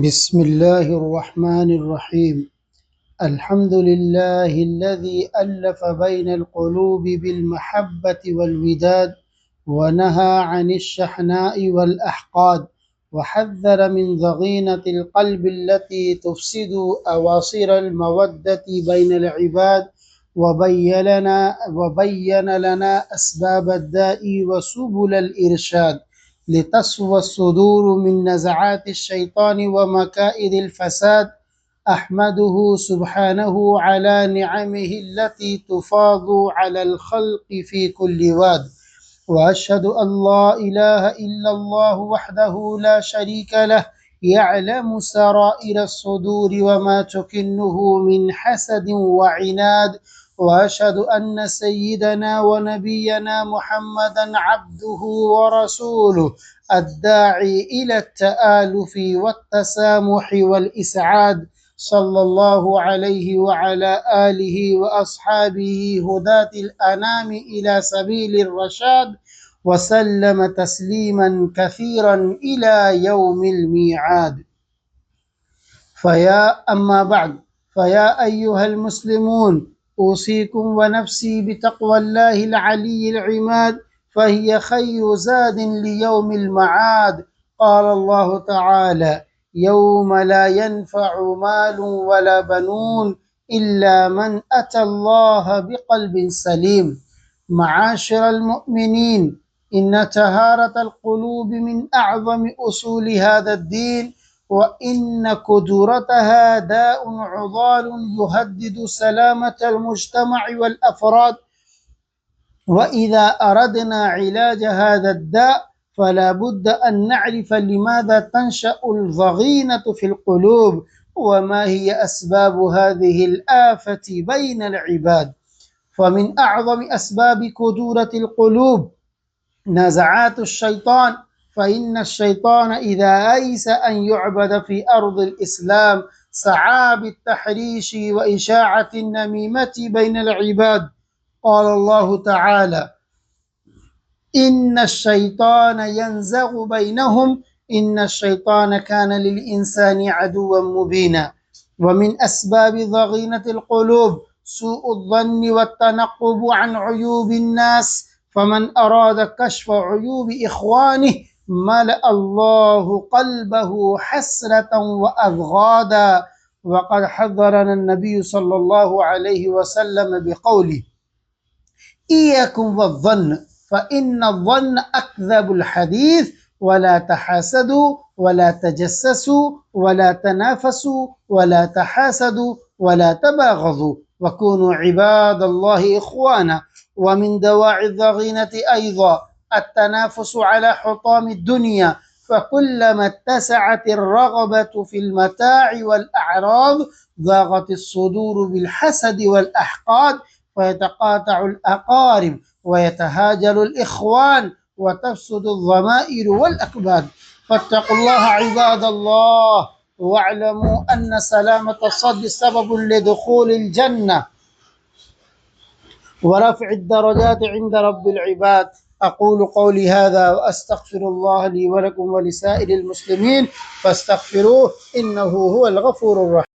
بسم الله الرحمن الرحيم. الحمد لله الذي ألف بين القلوب بالمحبة والوداد، ونهى عن الشحناء والأحقاد، وحذر من ضغينة القلب التي تفسد أواصر المودة بين العباد، وبين لنا أسباب الداء وسبل الإرشاد، لتصفو الصدور من نزعات الشيطان ومكائد الفساد. أحمده سبحانه على نعمه التي تفاض على الخلق في كل واد، وأشهد أن لا إله إلا الله وحده لا شريك له، يعلم سرائر الصدور وما تكنه من حسد وعناد. وأشهد أن سيدنا ونبينا محمدا عبده ورسوله، الداعي إلى التآلف والتسامح والإسعاد، صلى الله عليه وعلى آله وأصحابه هداة الأنام إلى سبيل الرشاد، وسلم تسليما كثيرا إلى يوم الميعاد. أما بعد، فيا أيها المسلمون، أوصيكم ونفسي بتقوى الله العلي العماد، فهي خير زاد ليوم المعاد. قال الله تعالى: يوم لا ينفع مال ولا بنون إلا من أتى الله بقلب سليم. معاشر المؤمنين، إن طهارة القلوب من أعظم أصول هذا الدين، وإن كدرتها داء عضال يهدد سلامة المجتمع والأفراد. وإذا أردنا علاج هذا الداء فلا بد أن نعرف لماذا تنشأ الضغينة في القلوب، وما هي أسباب هذه الآفة بين العباد. فمن أعظم أسباب كدورة القلوب نزعات الشيطان، فإن الشيطان إذا أيس أن يعبد في أرض الإسلام سعى بالتحريش وإشاعة النميمة بين العباد. قال الله تعالى: إن الشيطان ينزغ بينهم إن الشيطان كان للإنسان عدوا مبينا. ومن أسباب ضغينة القلوب سوء الظن والتنقب عن عيوب الناس، فمن أراد كشف عيوب إخوانه ملأ الله قلبه حسرة وأضغادا. وقد حذرنا النبي صلى الله عليه وسلم بقوله: إياكم والظن، فإن الظن أكذب الحديث، ولا تحاسدوا ولا تجسسوا ولا تنافسوا ولا تحاسدوا ولا تباغضوا، وكونوا عباد الله إخوانا. ومن دواعي الضغينة أيضا التنافس على حطام الدنيا، فكلما اتسعت الرغبة في المتاع والأعراض ضاغت الصدور بالحسد والأحقاد، فيتقاطع الأقارب ويتهاجر الإخوان وتفسد الضمائر والأكباد. فاتقوا الله عباد الله، واعلموا أن سلامة الصدر سبب لدخول الجنة ورفع الدرجات عند رب العباد. أقول قولي هذا وأستغفر الله لي ولكم ولسائر المسلمين، فاستغفروه إنه هو الغفور الرحيم.